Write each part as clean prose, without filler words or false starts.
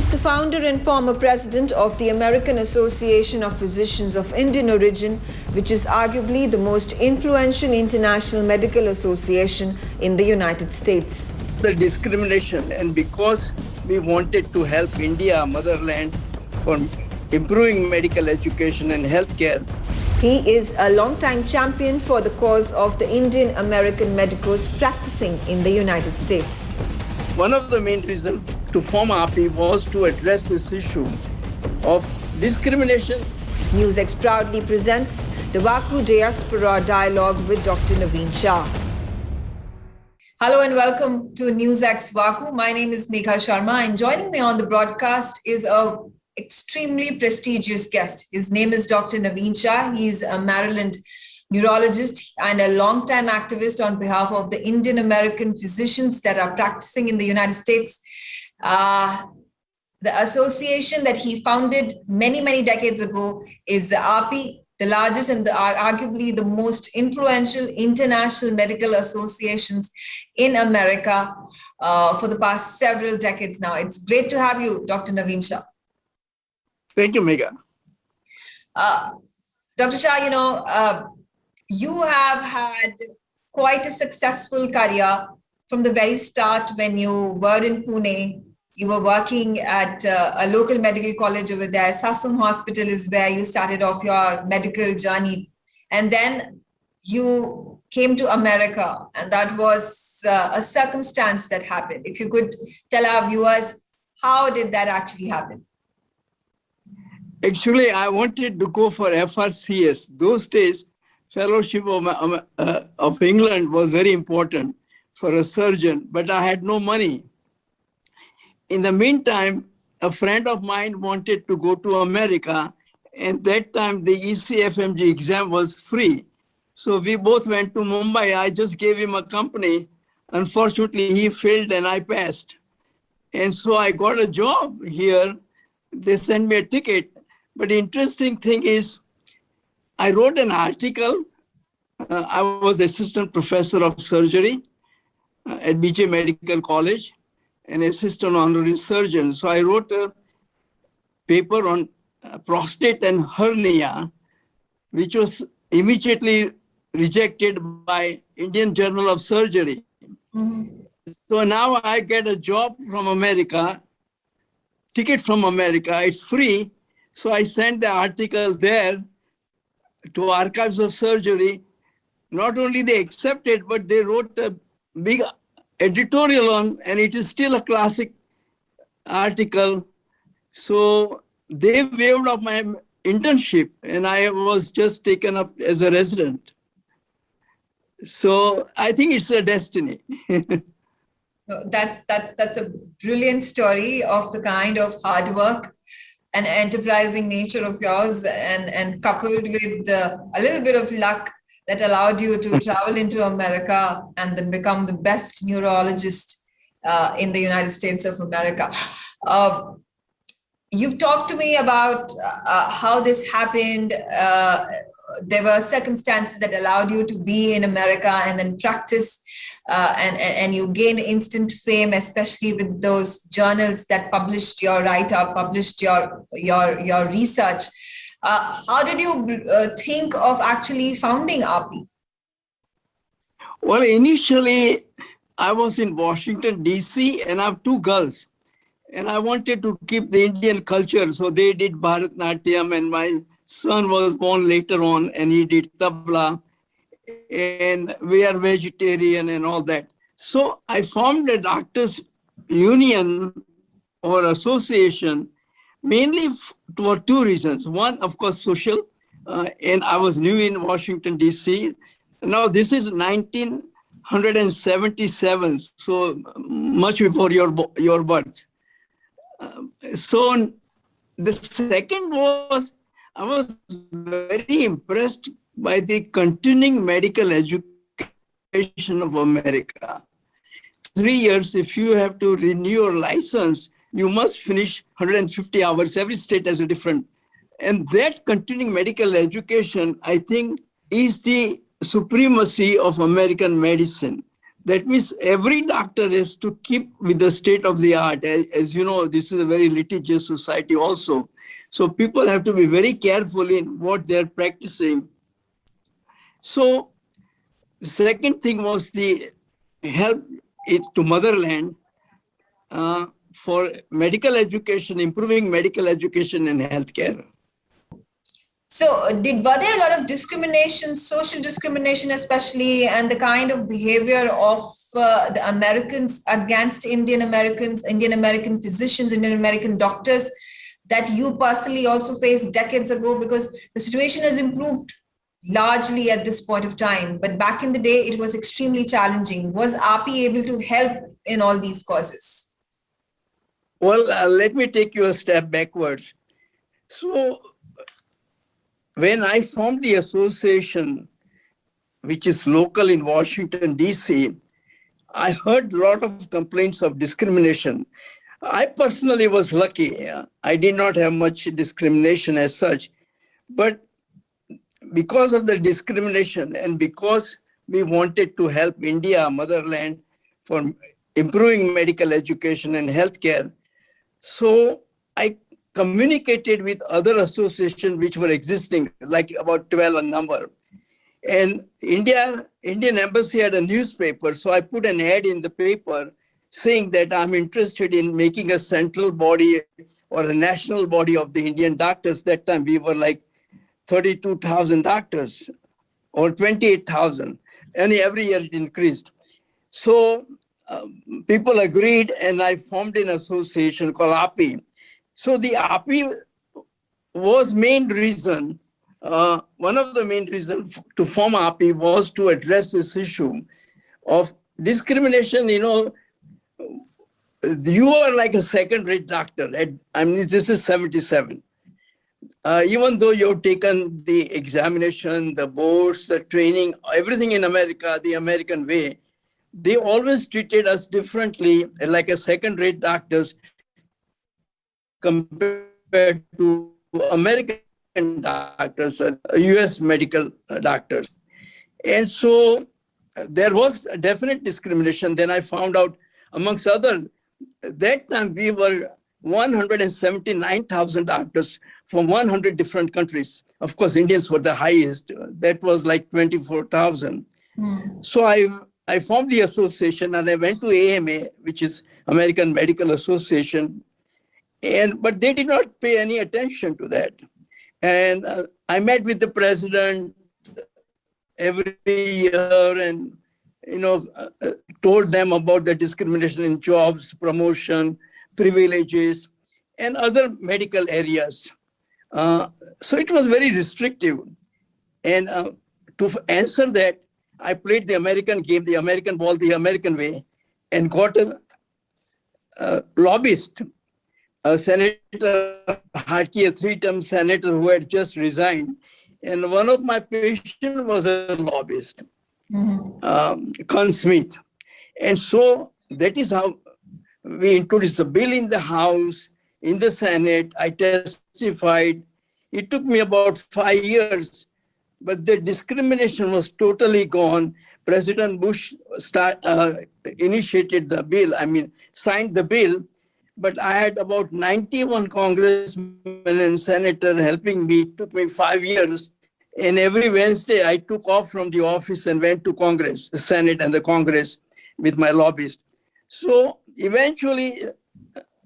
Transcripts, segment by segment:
is the founder and former president of the American Association of Physicians of Indian Origin, which is arguably the most influential international medical association in the United States. The discrimination, and because we wanted to help India, motherland, for improving medical education and healthcare. He is a long-time champion for the cause of the Indian American medicos practicing in the United States. One of the main reasons to form AAPI was to address this issue of discrimination. NewsX proudly presents the Vaku Diaspora Dialogue with Dr. Naveen Shah. Hello and welcome to NewsX Vaku. My name is Megha Sharma, and joining me on the broadcast is a extremely prestigious guest. His name is Dr. Naveen Shah. He's a Maryland neurologist and a longtime activist on behalf of the Indian American physicians that are practicing in the United States. The association that he founded many decades ago is the AAPI, the largest and arguably the most influential international medical associations in America for the past several decades now. It's great to have you, Dr. Naveen Shah. Thank you, Megha. Dr. Shah, you have had quite a successful career from the very start when you were in Pune. You were working at a local medical college over there. Sassoon Hospital is where you started off your medical journey. And then you came to America, and that was a circumstance that happened. If you could tell our viewers, how did that actually happen? Actually, I wanted to go for FRCS. Those days, Fellowship of England was very important for a surgeon, but I had no money. In the meantime, a friend of mine wanted to go to America, and that time the ECFMG exam was free. So we both went to Mumbai. I just gave him a company. Unfortunately, he failed and I passed. And so I got a job here. They sent me a ticket. But the interesting thing is, I wrote an article. I was assistant professor of surgery at BJ Medical College, an assistant honorary surgeon. So I wrote a paper on prostate and hernia, which was immediately rejected by Indian Journal of Surgery. Mm-hmm. So now I get a job from America, ticket from America, it's free. So I sent the article there to Archives of Surgery. Not only they accepted, but they wrote a big editorial on, and it is still a classic article. So they waived off my internship, and I was just taken up as a resident. So I think it's a destiny. That's a brilliant story of the kind of hard work and enterprising nature of yours, and coupled with a little bit of luck that allowed you to travel into America and then become the best neurologist in the United States of America. You've talked to me about how this happened. There were circumstances that allowed you to be in America and then practice, and you gained instant fame, especially with those journals that published your write-up, published your research. How did you think of actually founding AAPI? Well, initially, I was in Washington, D.C., and I have two girls. And I wanted to keep the Indian culture, so they did Bharatnatyam, and my son was born later on, and he did tabla, and we are vegetarian and all that. So I formed a doctors' union or association, mainly for two reasons. One, of course, social, and I was new in Washington, D.C. Now, this is 1977, so much before your birth. So the second was, I was very impressed by the continuing medical education of America. 3 years, if you have to renew your license, you must finish 150 hours. Every state has a different. And that continuing medical education, I think, is the supremacy of American medicine. That means every doctor is to keep with the state of the art. As you know, this is a very litigious society also. So people have to be very careful in what they're practicing. So the second thing was the help it to motherland for medical education, improving medical education and healthcare. So, were there a lot of discrimination, social discrimination, especially, and the kind of behavior of the Americans against Indian Americans, Indian American physicians, Indian American doctors that you personally also faced decades ago? Because the situation has improved largely at this point of time, but back in the day, it was extremely challenging. Was API able to help in all these causes? Well, let me take you a step backwards. So when I formed the association, which is local in Washington, D.C., I heard a lot of complaints of discrimination. I personally was lucky. I did not have much discrimination as such. But because of the discrimination and because we wanted to help India, motherland, for improving medical education and healthcare, so I communicated with other associations which were existing, like about 12 a number. And Indian Embassy had a newspaper, so I put an ad in the paper saying that I'm interested in making a central body or a national body of the Indian doctors. That time we were like 32,000 doctors or 28,000, and every year it increased. So people agreed, and I formed an association called API. So the API was main reason, one of the main reasons to form API was to address this issue of discrimination. You know, you are like a second-rate doctor. I mean, this is 77. Even though you've taken the examination, the boards, the training, everything in America, the American way, they always treated us differently, like a second-rate doctors compared to American doctors, US medical doctors. And so there was a definite discrimination. Then I found out, amongst others, that time we were 179,000 doctors from 100 different countries. Of course, Indians were the highest. That was like 24,000. So I formed the association and I went to AMA, which is American Medical Association, but they did not pay any attention to that. And I met with the president every year and told them about the discrimination in jobs, promotion, privileges, and other medical areas. So it was very restrictive. And to answer that, I played the American game, the American ball, the American way, and got a lobbyist, Senator Harkey, a three-term senator who had just resigned. And one of my patients was a lobbyist, Conn Smith. And so that is how we introduced the bill in the House, in the Senate. I testified. It took me about 5 years, but the discrimination was totally gone. President Bush initiated the bill, signed the bill, but I had about 91 congressmen and senators helping me. It took me 5 years. And every Wednesday, I took off from the office and went to Congress, the Senate and the Congress with my lobbyist. So eventually,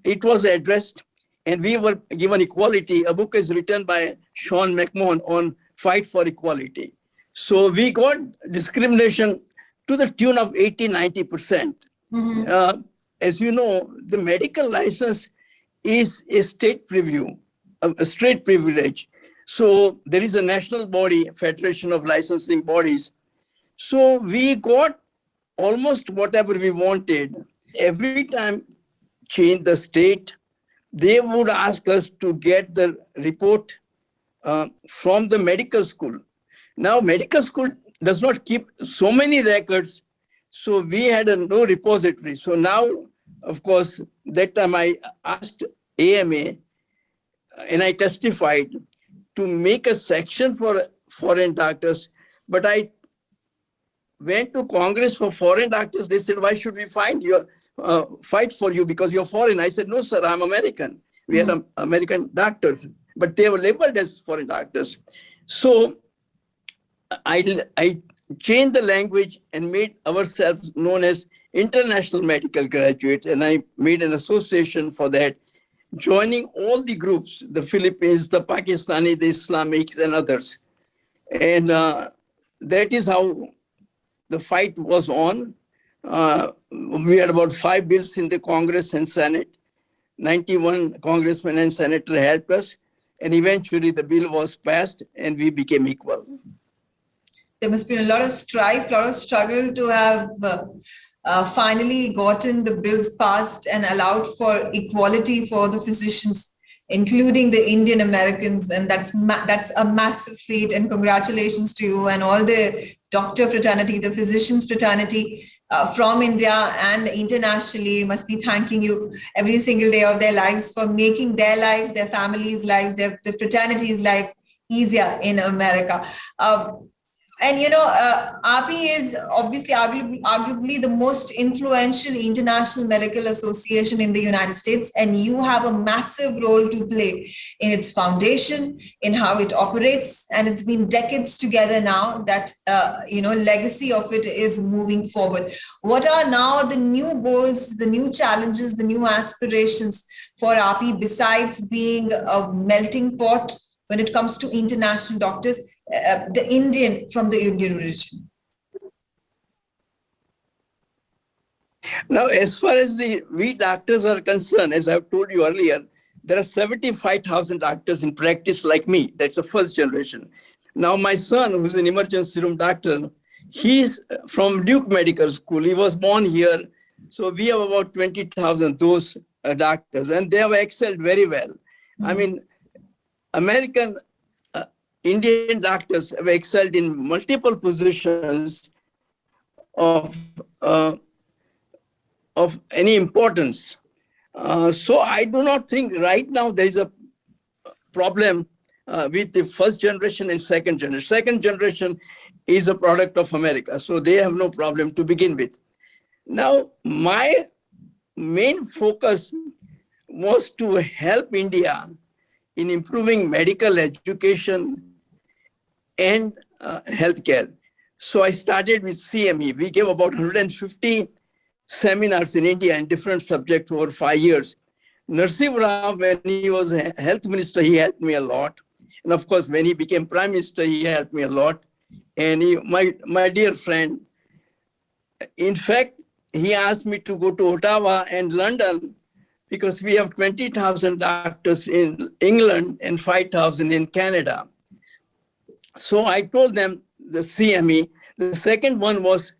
it was addressed, and we were given equality. A book is written by Sean McMahon on fight for equality. So we got discrimination to the tune of 80-90%. As you know, the medical license is a state preview, a state privilege. So there is a national body, Federation of Licensing Bodies. So we got almost whatever we wanted. Every time change the state, they would ask us to get the report from the medical school. Now, medical school does not keep so many records, so we had no repository. So now, of course, that time I asked AMA, and I testified to make a section for foreign doctors, but I went to Congress for foreign doctors. They said, why should we fight for you because you're foreign? I said, no, sir, I'm American. We are American doctors, but they were labeled as foreign doctors. So I changed the language and made ourselves known as international medical graduates. And I made an association for that, joining all the groups, the Philippines, the Pakistani, the Islamics, and others. And that is how the fight was on. We had about 5 bills in the Congress and Senate. 91 congressmen and senators helped us. And eventually the bill was passed and we became equal. There must be a lot of strife, a lot of struggle to have finally gotten the bills passed and allowed for equality for the physicians, including the Indian Americans. And that's a massive feat. And congratulations to you and all the doctor fraternity, the physicians fraternity from India and internationally must be thanking you every single day of their lives for making their lives, their families' lives, the fraternities' lives easier in America. And AAPI is obviously arguably the most influential international medical association in the United States, and you have a massive role to play in its foundation, in how it operates, and it's been decades together now that legacy of it is moving forward. What are now the new goals, the new challenges, the new aspirations for AAPI besides being a melting pot when it comes to international doctors, from the Indian origin? Now, as far as we doctors are concerned, as I've told you earlier, there are 75,000 doctors in practice like me. That's the first generation. Now, my son, who's an emergency room doctor, he's from Duke Medical School. He was born here. So we have about 20,000 those doctors, and they have excelled very well. I mean, American Indian doctors have excelled in multiple positions of any importance. So I do not think right now there is a problem with the first generation and second generation. Second generation is a product of America, so they have no problem to begin with. Now, my main focus was to help India in improving medical education and healthcare. So I started with CME. We gave about 150 seminars in India in different subjects over 5 years. Narasimha Rao, when he was a health minister, he helped me a lot. And of course, when he became prime minister, he helped me a lot. And my dear friend, in fact, he asked me to go to Ottawa and London because we have 20,000 doctors in England and 5,000 in Canada. So I told them the CME. The second one was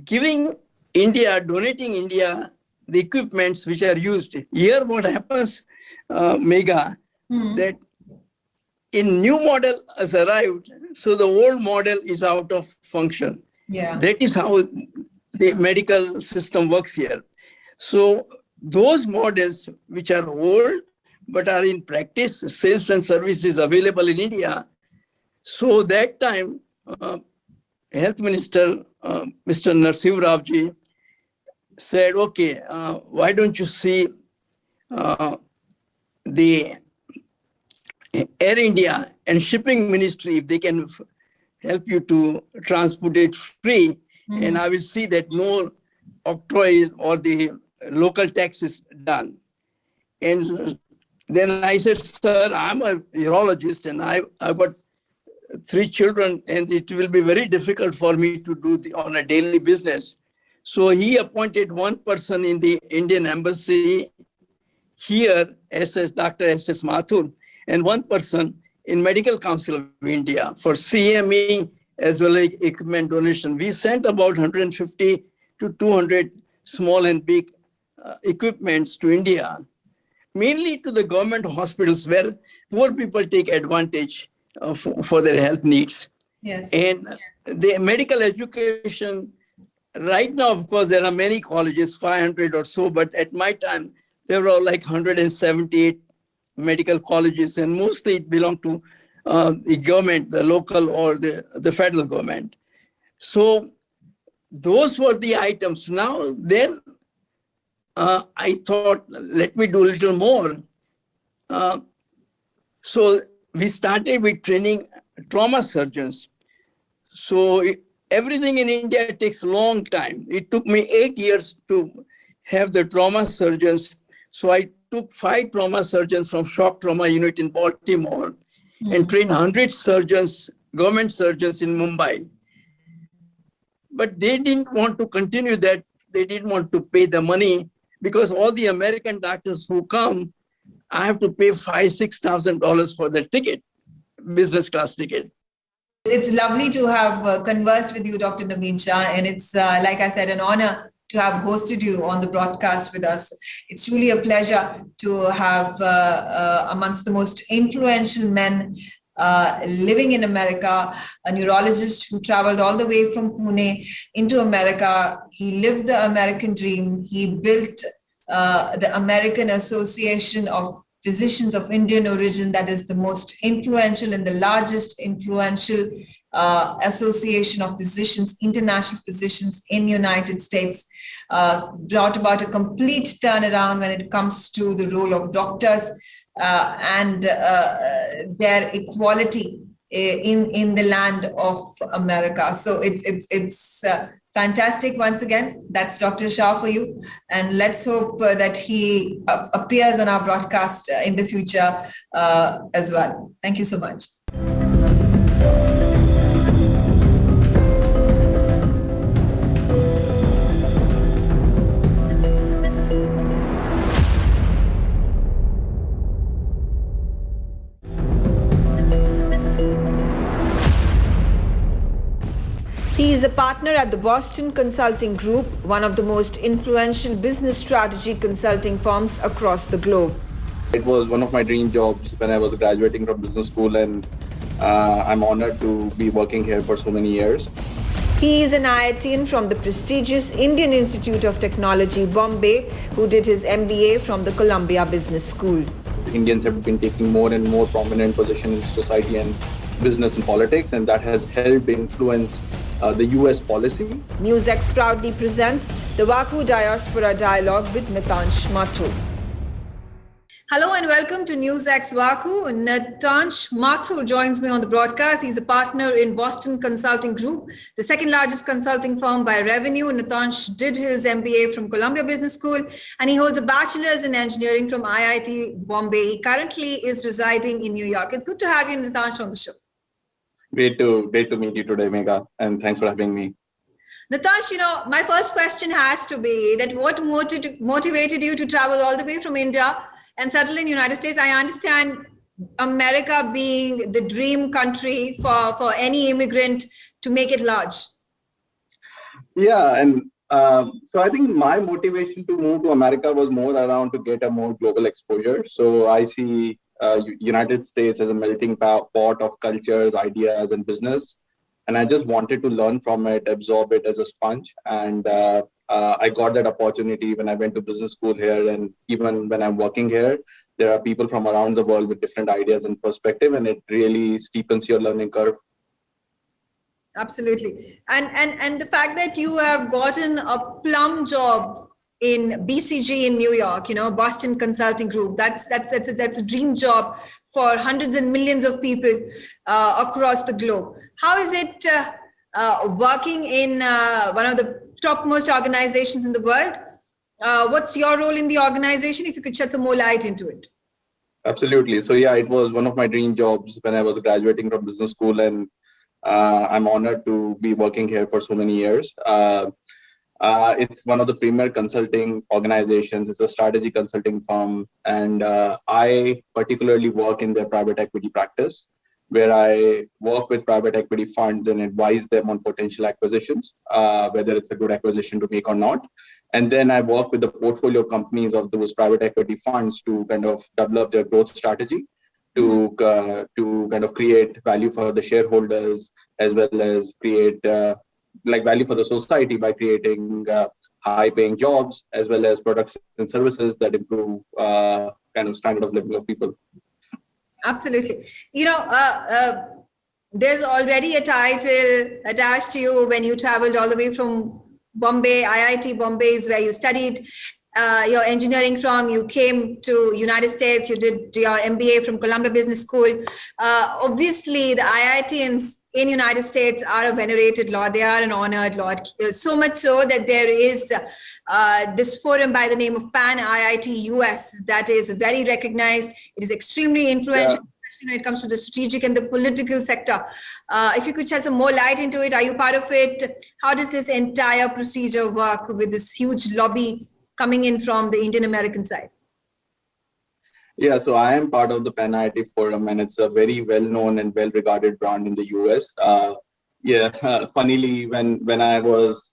donating India the equipments which are used. Here what happens, Megha, that in new model has arrived, so the old model is out of function. Yeah. That is how the medical system works here. So those models which are old but are in practice, sales and services available in India. So that time, Health Minister, Mr. Narasimha Rao ji said, okay, why don't you see the Air India and Shipping Ministry, if they can help you to transport it free, and I will see that no octroi or the local tax is done. And then I said, sir, I'm a urologist and I've got 3 children and it will be very difficult for me to do on a daily business. So he appointed one person in the Indian embassy here, Dr. S.S. Mathur, and one person in Medical Council of India for CME as well as equipment donation. We sent about 150 to 200 small and big equipments to India, mainly to the government hospitals where poor people take advantage for their health needs. Yes. And the medical education, right now, of course, there are many colleges, 500 or so, but at my time, there were like 178 medical colleges, and mostly it belonged to the government, the local or the federal government. So those were the items. Now then I thought, let me do a little more. Uh, so we started with training trauma surgeons. So everything in India takes a long time. It took me 8 years to have the trauma surgeons. So I took 5 trauma surgeons from shock trauma unit in Baltimore and trained 100 surgeons, government surgeons in Mumbai. But they didn't want to continue that. They didn't want to pay the money because all the American doctors who come, I have to pay $5,000-6,000 for the ticket, business class ticket. It's lovely to have conversed with you, Dr. Naveen Shah, and it's, like I said, an honor to have hosted you on the broadcast with us. It's truly a pleasure to have amongst the most influential men living in America, a neurologist who traveled all the way from Pune into America. He lived the American dream. He built the American Association of Physicians of Indian origin, that is the most influential and the largest influential association of physicians, international physicians in the United States, brought about a complete turnaround when it comes to the role of doctors and their equality in the land of America. So it's fantastic. Once again, that's Dr. Shah for you. And let's hope that he appears on our broadcast in the future as well. Thank you so much. He is a partner at the Boston Consulting Group, one of the most influential business strategy consulting firms across the globe. It was one of my dream jobs when I was graduating from business school, and I'm honored to be working here for so many years. He is an IITian from the prestigious Indian Institute of Technology, Bombay, who did his MBA from the Columbia Business School. Indians have been taking more and more prominent position in society and business and politics, and that has helped influence the US policy. NewsX proudly presents the Vaku Diaspora Dialogue with Nitansh Mathur. Hello and welcome to NewsX Vaku. Nitansh Mathur joins me on the broadcast. He's a partner in Boston Consulting Group, the second largest consulting firm by revenue. Nitansh did his MBA from Columbia Business School and he holds a bachelor's in engineering from IIT Bombay. He currently is residing in New York. It's good to have you, Nitansh, on the show. Great to meet you today, Megha, and thanks for having me. Nitansh, my first question has to be that what motivated you to travel all the way from India and settle in the United States? I understand America being the dream country for any immigrant to make it large. Yeah, and so I think my motivation to move to America was more around to get a more global exposure. So I see United States as a melting pot of cultures, ideas, and business. And I just wanted to learn from it, absorb it as a sponge. And I got that opportunity when I went to business school here. And even when I'm working here, there are people from around the world with different ideas and perspective, and it really steepens your learning curve. Absolutely. And the fact that you have gotten a plum job in BCG in New York, Boston Consulting Group, that's a dream job for hundreds and millions of people across the globe. How is it working in one of the topmost organizations in the world? What's your role in the organization? If you could shed some more light into it. Absolutely. So yeah, it was one of my dream jobs when I was graduating from business school, and I'm honored to be working here for so many years. It's one of the premier consulting organizations. It's a strategy consulting firm. And I particularly work in their private equity practice, where I work with private equity funds and advise them on potential acquisitions, whether it's a good acquisition to make or not. And then I work with the portfolio companies of those private equity funds to kind of develop their growth strategy, to kind of create value for the shareholders, as well as create value for the society by creating high-paying jobs, as well as products and services that improve kind of standard of living of people. Absolutely. there's already a title attached to you when you traveled all the way from Bombay. IIT Bombay is where you studied your engineering from. You came to United States. You did your MBA from Columbia Business School. Obviously, the IITians in United States are a venerated lot. They are an honored lot. So much so that there is this forum by the name of Pan IIT US that is very recognized. It is extremely influential. Yeah. Especially when it comes to the strategic and the political sector. If you could shed some more light into it, are you part of it? How does this entire procedure work with this huge lobby coming in from the Indian American side? Yeah, so I am part of the Pan IIT Forum, and it's a very well-known and well-regarded brand in the US. Funnily, when I was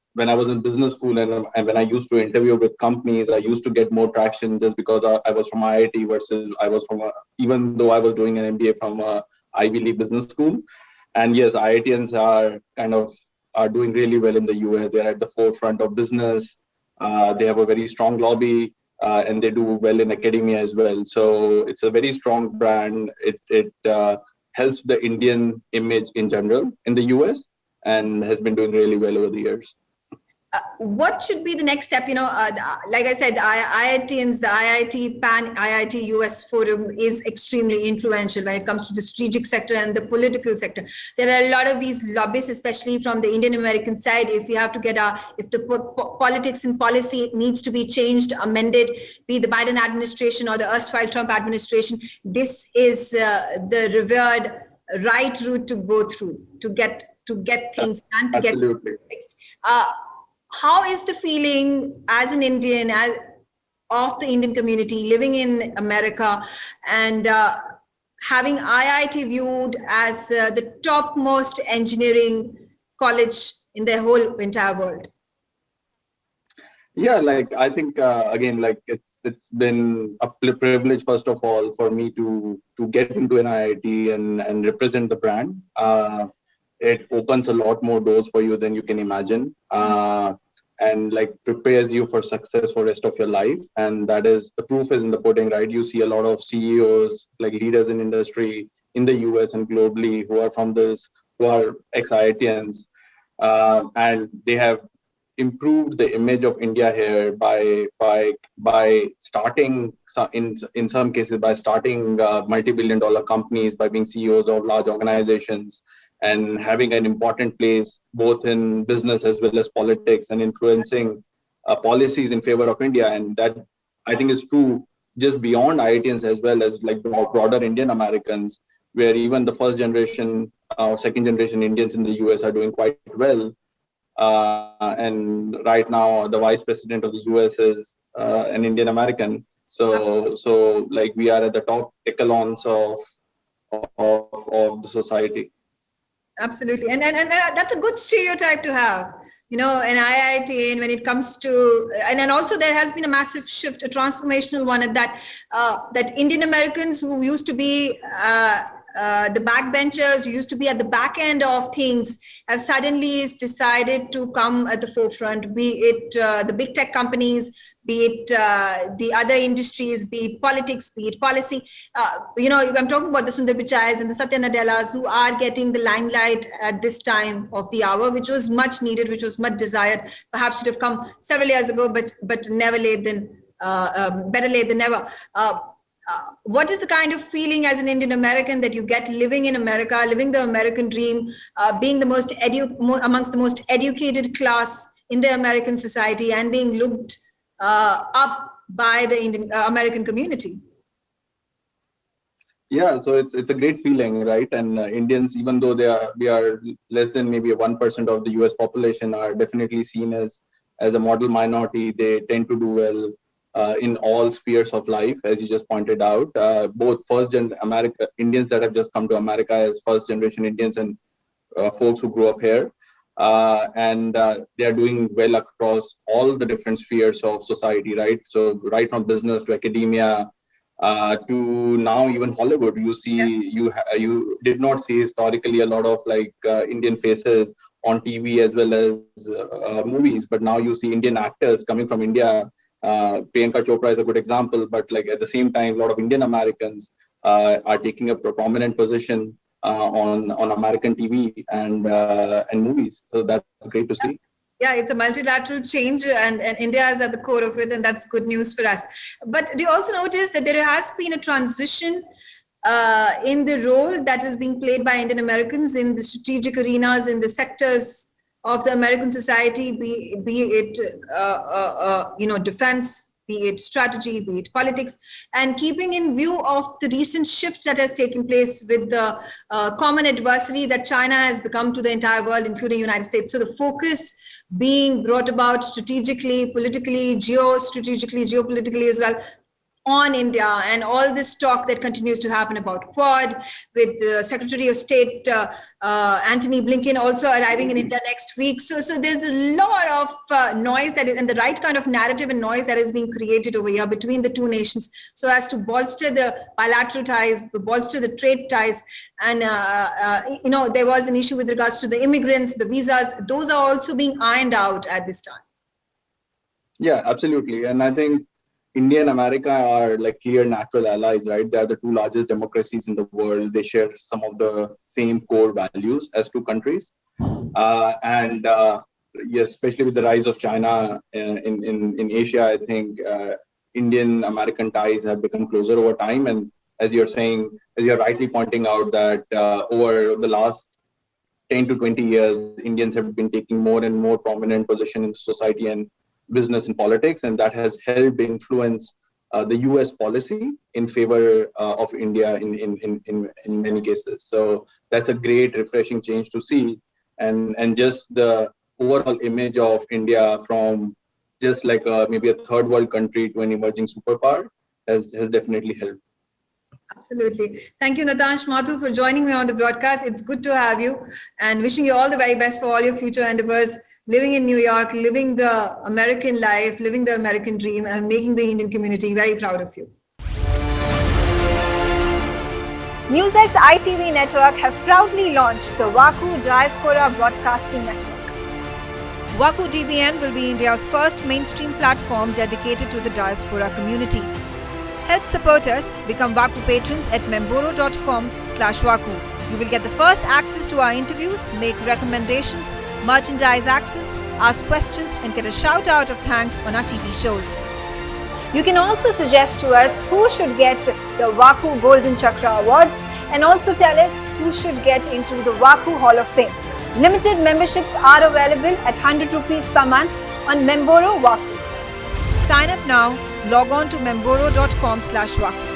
in business school and when I used to interview with companies, I used to get more traction just because I was from IIT versus I was from even though I was doing an MBA from a Ivy League business school. And yes, IITians are doing really well in the US. They're at the forefront of business. They have a very strong lobby. And they do well in academia as well. So it's a very strong brand. It helps the Indian image in general in the US and has been doing really well over the years. What should be the next step? Like I said, IITians, the IIT Pan IIT US Forum is extremely influential when it comes to the strategic sector and the political sector. There are a lot of these lobbyists, especially from the Indian American side. If we have to get if the politics and policy needs to be changed, amended, be the Biden administration or the erstwhile Trump administration, this is the revered right route to go through to get things done, to Absolutely. Get fixed. How is the feeling as an Indian, of the Indian community living in America and having IIT viewed as the topmost engineering college in the whole entire world? Yeah, like I think again, like it's been a privilege first of all for me to get into an IIT and represent the brand. It opens a lot more doors for you than you can imagine. And like prepares you for success for rest of your life. And that is the proof is in the pudding, right? You see a lot of CEOs, like leaders in industry in the US and globally who are ex-IITians, and they have improved the image of India here by starting in some cases by starting multi-billion-dollar companies, by being CEOs of large organizations, and having an important place both in business as well as politics and influencing policies in favor of India. And that I think is true just beyond IITians as well as like broader Indian Americans, where even the first generation or second generation Indians in the US are doing quite well. And right now the vice president of the US is an Indian American. So like we are at the top echelons of the society. Absolutely. And that's a good stereotype to have, an IIT. And when it comes to, and then also there has been a massive shift, a transformational one at that Indian Americans who used to be the backbenchers, who used to be at the back end of things, have suddenly decided to come at the forefront, be it the big tech companies, be it the other industries, be it politics, be it policy. I'm talking about the Sundar Pichais and the Satya Nadellas who are getting the limelight at this time of the hour, which was much needed, which was much desired. Perhaps should have come several years ago, but never late than better late than never. What is the kind of feeling as an Indian American that you get living in America, living the American dream, being the amongst the most educated class in the American society and being looked up by the Indian American community? Yeah, so it's a great feeling, right? And Indians, even though we are less than maybe 1% of the US population, are definitely seen as a model minority. They tend to do well in all spheres of life, as you just pointed out. Both first-gen Indians that have just come to America as first-generation Indians and folks who grew up here. And they are doing well across all the different spheres of society, right? So right from business to academia to now even Hollywood. You see, you did not see historically a lot of like Indian faces on TV as well as movies, but now you see Indian actors coming from India. Priyanka Chopra is a good example, but like at the same time, a lot of Indian Americans are taking up a prominent position on American TV and movies. So that's great to see. Yeah, it's a multilateral change, and India is at the core of it, and that's good news for us. But do you also notice that there has been a transition in the role that is being played by Indian Americans in the strategic arenas, in the sectors of the American society, be it defense, be it strategy, be it politics, and keeping in view of the recent shift that has taken place with the common adversary that China has become to the entire world, including the United States. So the focus being brought about strategically, politically, geopolitically as well, on India, and all this talk that continues to happen about Quad, with Secretary of State Antony Blinken also arriving in India next week. So there's a lot of noise that is, and the right kind of narrative and noise that is being created over here between the two nations, so as to bolster the bilateral ties, bolster the trade ties. And there was an issue with regards to the immigrants, the visas. Those are also being ironed out at this time. Yeah, absolutely. And I think India and America are like clear natural allies, right? They are the two largest democracies in the world. They share some of the same core values as two countries. Yes, especially with the rise of China in Asia, I think Indian-American ties have become closer over time. And as you're rightly pointing out, that over the last 10 to 20 years, Indians have been taking more and more prominent position in society and business and politics, and that has helped influence the US policy in favor of India in many cases. So that's a great refreshing change to see, and just the overall image of India from just like maybe a third world country to an emerging superpower has definitely helped. Absolutely. Thank you, Natansh Mathur, for joining me on the broadcast. It's good to have you, and wishing you all the very best for all your future endeavors, living in New York, living the American life, living the American dream, and making the Indian community very proud of you. NewsX ITV network have proudly launched the WAKU Diaspora Broadcasting Network. WAKU DBN will be India's first mainstream platform dedicated to the diaspora community. Help support us. Become WAKU patrons at memboro.com/WAKU. You will get the first access to our interviews, make recommendations, merchandise access, ask questions, and get a shout out of thanks on our TV shows. You can also suggest to us who should get the WAKU Golden Chakra Awards, and also tell us who should get into the WAKU Hall of Fame. Limited memberships are available at 100 rupees per month on Memboro WAKU. Sign up now. Log on to memboro.com/WAKU.